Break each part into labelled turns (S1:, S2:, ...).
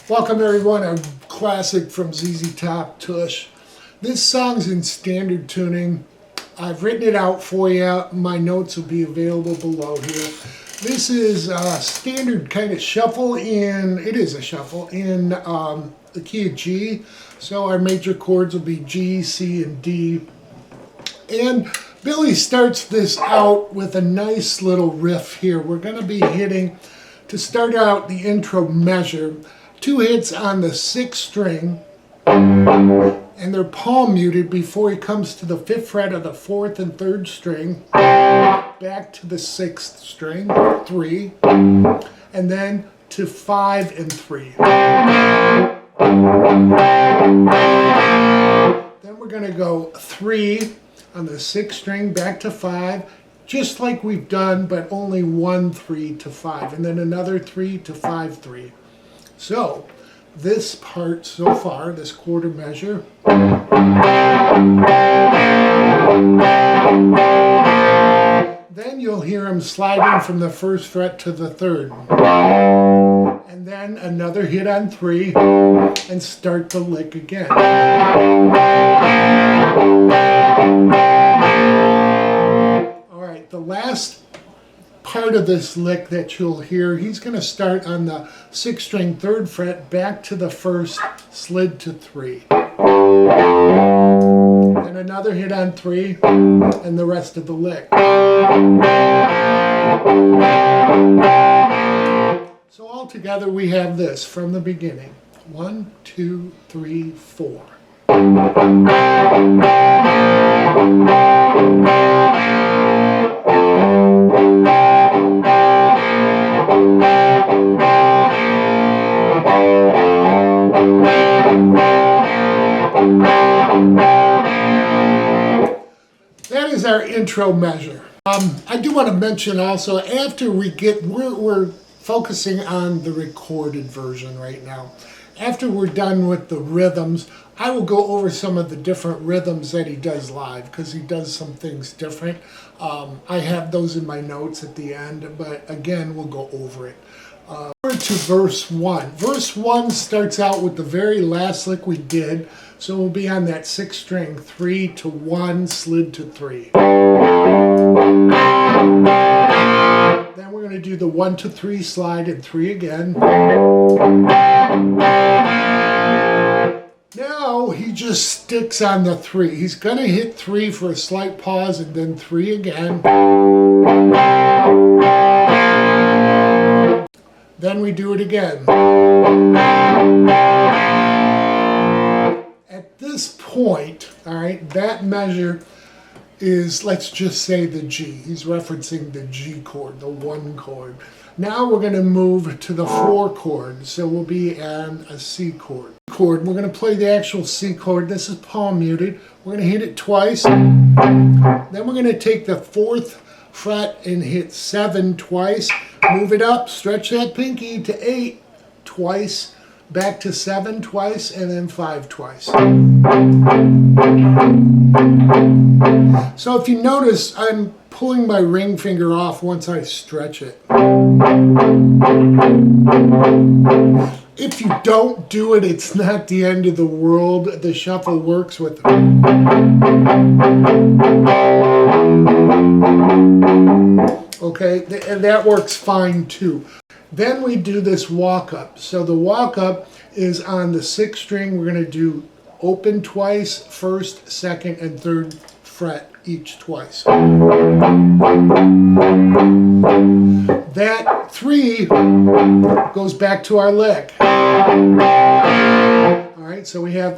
S1: Welcome everyone, a classic from ZZ Top, Tush. This song's in standard tuning. I've written it out for you. My notes will be available below here. This is a standard kind of shuffle it is a shuffle in the key of G. So our major chords will be G, C, and D. And Billy starts this out with a nice little riff here. We're going to be hitting, to start out the intro measure, 2 hits on the 6th string, and they're palm muted before he comes to the 5th fret of the 4th and 3rd string, back to the 6th string, 3, and then to 5 and 3. Then we're going to go 3 on the 6th string, back to 5, just like we've done, but only 1 3 to 5, and then another 3 to 5 3. So, this part so far, this quarter measure, then you'll hear him sliding from the 1st fret to the 3rd. And then another hit on 3, and start the lick again. Alright, the last part of this lick that you'll hear, he's going to start on the 6th string 3rd fret, back to the 1st, slid to 3. Then another hit on 3, and the rest of the lick. So all together we have this from the beginning. 1, 2, 3, 4. That is our intro measure. I do want to mention also, after we're focusing on the recorded version right now. After we're done with the rhythms, I will go over some of the different rhythms that he does live, because he does some things different. I have those in my notes at the end, but again, we'll go over it. To verse 1. Verse 1 starts out with the very last lick we did, so we'll be on that 6th string, 3 to 1, slid to 3. Then we're going to do the 1 to 3 slide and 3 again. Now he just sticks on the 3. He's going to hit 3 for a slight pause and then 3 again. Then we do it again. At this point, all right, that measure is, let's just say, the G. He's referencing the G chord, the 1 chord. Now we're going to move to the 4 chord, so we'll be on a C chord. We're going to play the actual C chord. This is palm muted. We're going to hit it twice. Then we're going to take the 4th fret and hit 7 twice. Move it up, stretch that pinky to 8 twice, back to 7 twice, and then 5 twice. So if you notice, I'm pulling my ring finger off once I stretch it. If you don't do it, it's not the end of the world. The shuffle works with it. Okay, and that works fine too. Then we do this walk up. So the walk up is on the 6th string. We're going to do open twice, 1st, 2nd, and 3rd fret each twice. That 3 goes back to our lick. Alright, right, so we have.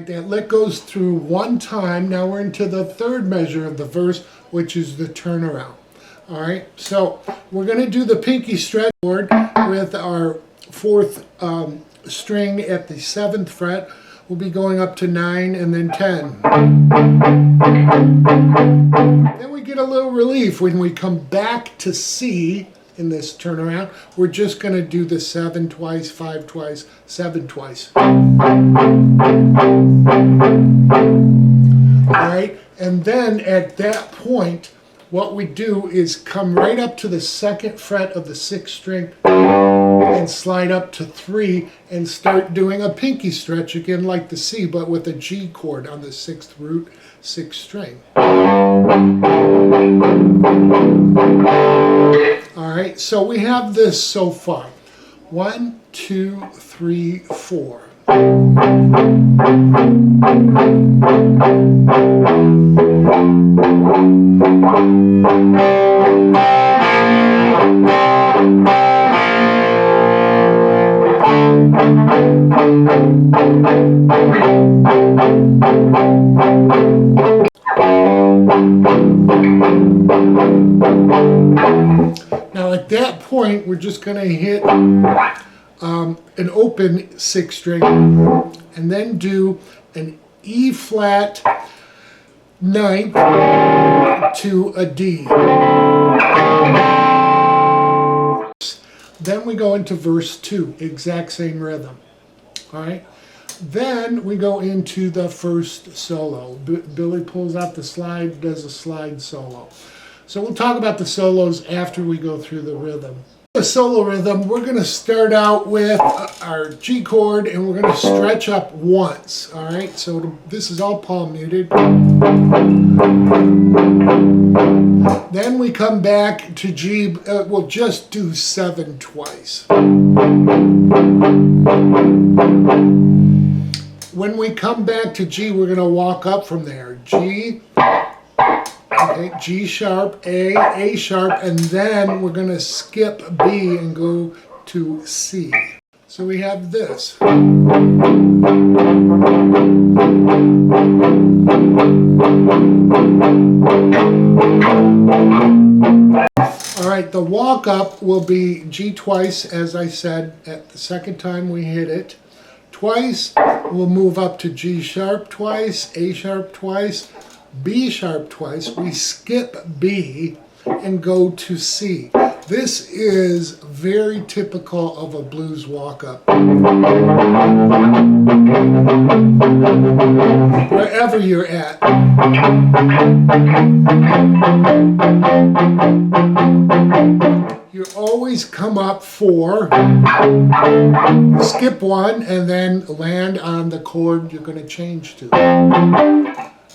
S1: That lick goes through one time. Now we're into the third measure of the verse, which is the turnaround. All right, so we're going to do the pinky stretch chord with our fourth string at the 7th fret. We'll be going up to 9 and then 10. Then we get a little relief when we come back to C in this turnaround. We're just going to do the 7 twice, 5 twice, 7 twice. Alright, and then at that point, what we do is come right up to the 2nd fret of the 6th string and slide up to 3 and start doing a pinky stretch again like the C, but with a G chord on the 6th root, 6th string. Alright, so we have this so far. 1, 2, 3, 4. Now at that point, we're just going to hit an open 6th string and then do an E flat 9th to a D. Then we go into verse 2, exact same rhythm. All right. Then we go into the first solo. Billy pulls out the slide, does a slide solo. So we'll talk about the solos after we go through the rhythm. The solo rhythm, we're going to start out with our G chord and we're going to stretch up once. All right, so this is all palm muted. Then we come back to G, we'll just do 7 twice. When we come back to G, we're going to walk up from there. G, okay, G sharp, A sharp, and then we're going to skip B and go to C. So we have this. All right, the walk up will be G twice, as I said, at the second time we hit it. Twice, we'll move up to G sharp twice, A sharp twice, B sharp twice. We skip B and go to C. This is very typical of a blues walk-up. Wherever you're at. You always come up 4, skip 1, and then land on the chord you're going to change to.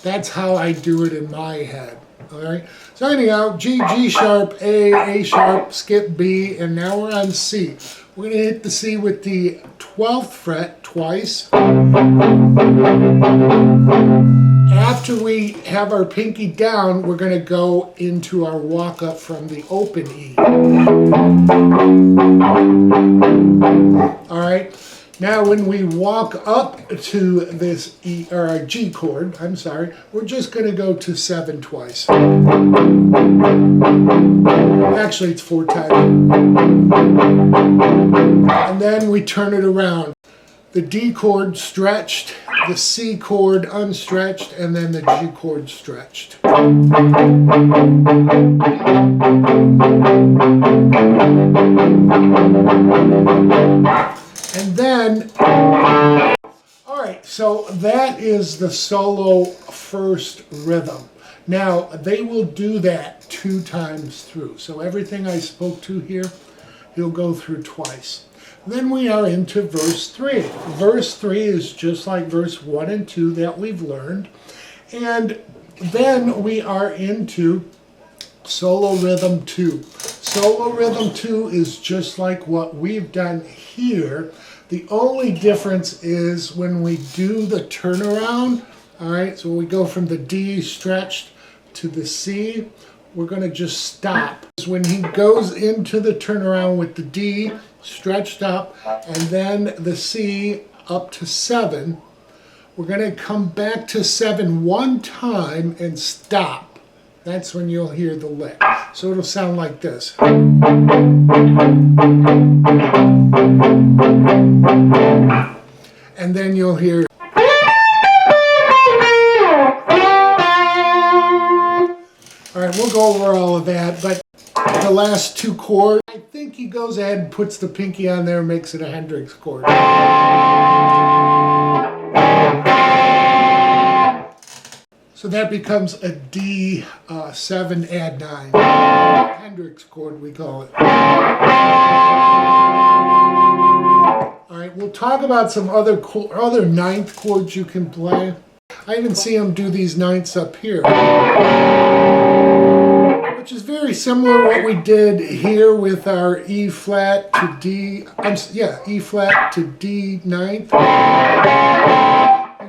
S1: That's how I do it in my head. All right. So anyhow, G, G sharp, A sharp, skip B, and now we're on C. We're going to hit the C with the 12th fret twice. After we have our pinky down, we're going to go into our walk up from the open E. All right. Now when we walk up to this E, or G chord, I'm sorry, we're just going to go to 7 twice. Actually, it's 4 times. And then we turn it around. The D chord stretched, the C chord unstretched, and then the G chord stretched. And then, all right, so that is the solo first rhythm. Now, they will do that 2 times through. So everything I spoke to here, he'll go through twice. Then we are into verse 3. Verse 3 is just like verse 1 and 2 that we've learned. And then we are into solo rhythm 2. Solo rhythm 2 is just like what we've done here. The only difference is when we do the turnaround, all right, so we go from the D stretched to the C, we're going to just stop. When he goes into the turnaround with the D stretched up and then the C up to 7, we're going to come back to 7 one time and stop. That's when you'll hear the lick. So it'll sound like this. And then you'll hear. All right, we'll go over all of that, but the last 2 chords, I think he goes ahead and puts the pinky on there and makes it a Hendrix chord. So that becomes a D7 add 9. Hendrix chord, we call it. All right, we'll talk about some other ninth chords you can play. I even see him do these ninths up here, which is very similar to what we did here with our E flat to D. E flat to D ninth.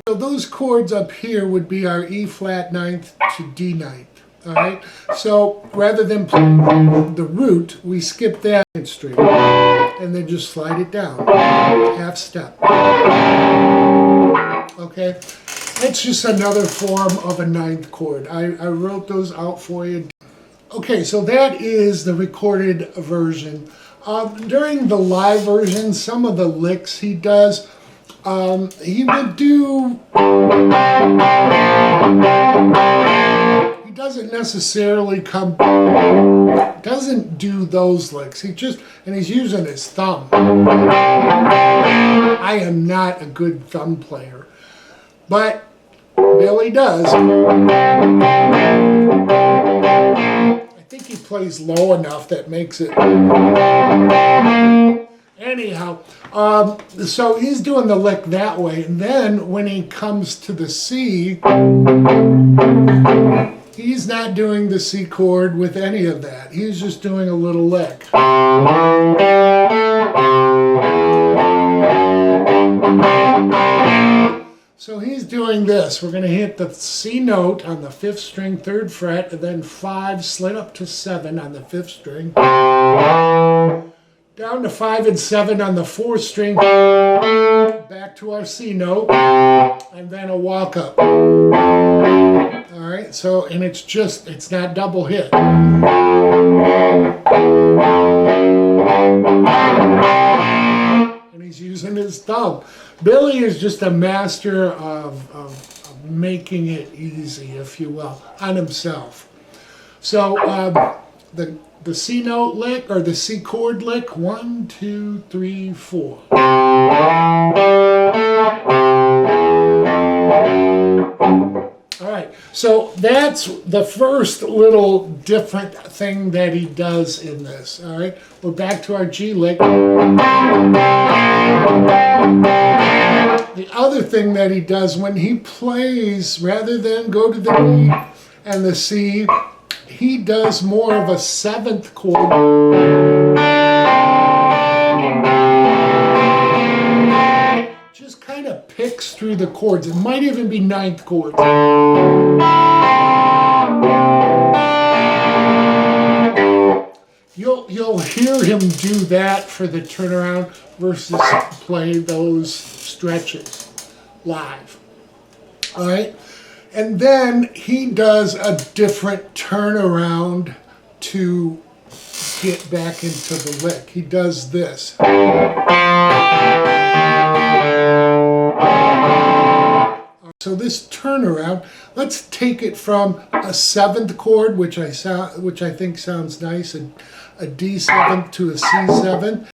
S1: So those chords up here would be our E flat ninth to D ninth. All right. So rather than play the root, we skip that string and then just slide it down, half step. Okay. It's just another form of a ninth chord. I wrote those out for you. Okay, so that is the recorded version. During the live version, some of the licks he does, he would do. He doesn't necessarily doesn't do those licks. And he's using his thumb. I am not a good thumb player, but Billy does. I think he plays low enough that makes it. Anyhow, so he's doing the lick that way. And then when he comes to the C, he's not doing the C chord with any of that. He's just doing a little lick. So he's doing this. We're going to hit the C note on the 5th string, 3rd fret, and then 5, slid up to 7 on the 5th string. Down to 5 and 7 on the 4th string. Back to our C note. And then a walk up. All right, so, and it's not double hit. And he's using his thumb. Billy is just a master of making it easy, if you will, on himself. So the C note lick, or the C chord lick, 1, 2, 3, 4. All right, so that's the first little different thing that he does in this. All right, we're back to our G lick. The other thing that he does when he plays, rather than go to the D and the C, he does more of a 7th chord. Just kind of picks through the chords. It might even be 9th chords. You'll hear him do that for the turnaround versus play those stretches live. All right? And then he does a different turnaround to get back into the lick. He does this. So this turnaround, let's take it from a 7th chord, which I think sounds nice, a D7 to a C7.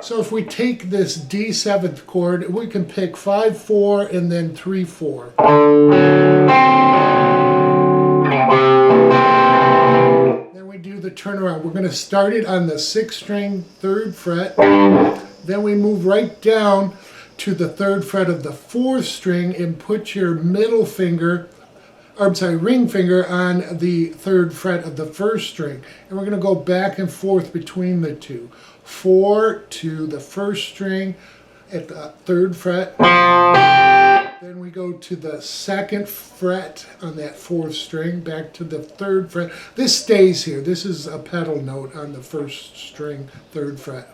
S1: So if we take this D7th chord, we can pick 5, 4, and then 3, 4. Then we do the turnaround. We're going to start it on the 6th string, 3rd fret. Then we move right down to the 3rd fret of the 4th string and put your ring finger on the 3rd fret of the 1st string. And we're going to go back and forth between the two. 4 to the 1st string at the 3rd fret. Then we go to the 2nd fret on that 4th string, back to the 3rd fret. This stays here. This is a pedal note on the 1st string, 3rd fret.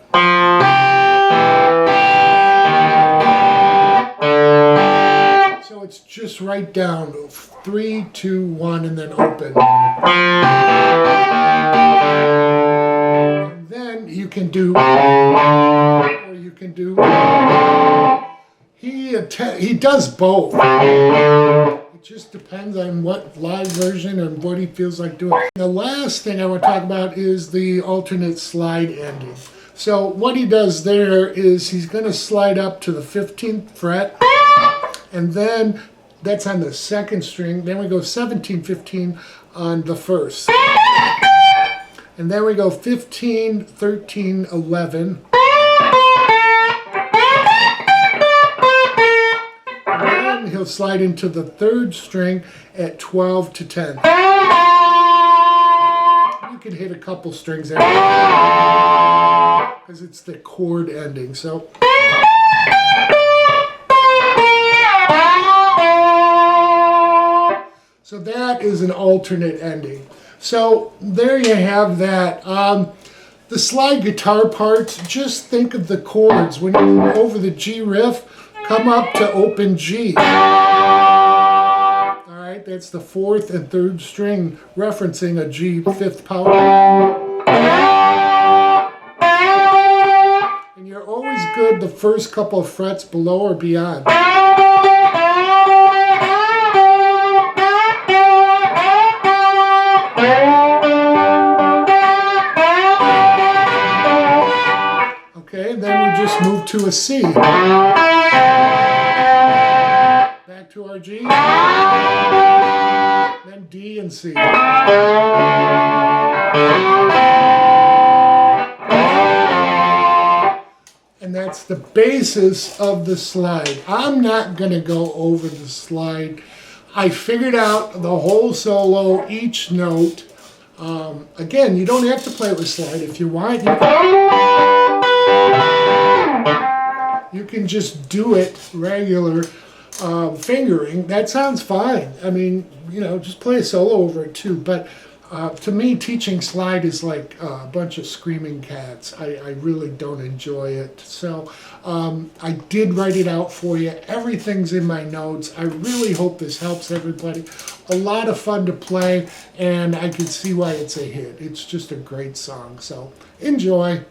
S1: So it's just right down, 3, 2, 1, and then open. And then you can do, or you can do, he does both. It just depends on what live version and what he feels like doing. The last thing I want to talk about is the alternate slide ending. So what he does there is he's going to slide up to the 15th fret, and then that's on the 2nd string. Then we go 17, 15 on the 1st. And then we go 15, 13, 11. And then he'll slide into the 3rd string at 12 to 10. You can hit a couple strings there because it's the chord ending. So that is an alternate ending. So there you have that. The slide guitar parts, just think of the chords. When you go over the G riff, come up to open G. All right, that's the 4th and 3rd string referencing a G 5th power. And you're always good the first couple of frets below or beyond. Okay, then we just move to a C. Back to our G. Then D and C. And that's the basis of the slide. I'm not going to go over the slide. I figured out the whole solo, each note. Again, you don't have to play it with slide. If you want, you can just do it regular fingering. That sounds fine. I mean, you know, just play a solo over it too. But to me, teaching slide is like a bunch of screaming cats. I really don't enjoy it. So I did write it out for you. Everything's in my notes. I really hope this helps everybody. A lot of fun to play, and I can see why it's a hit. It's just a great song. So enjoy.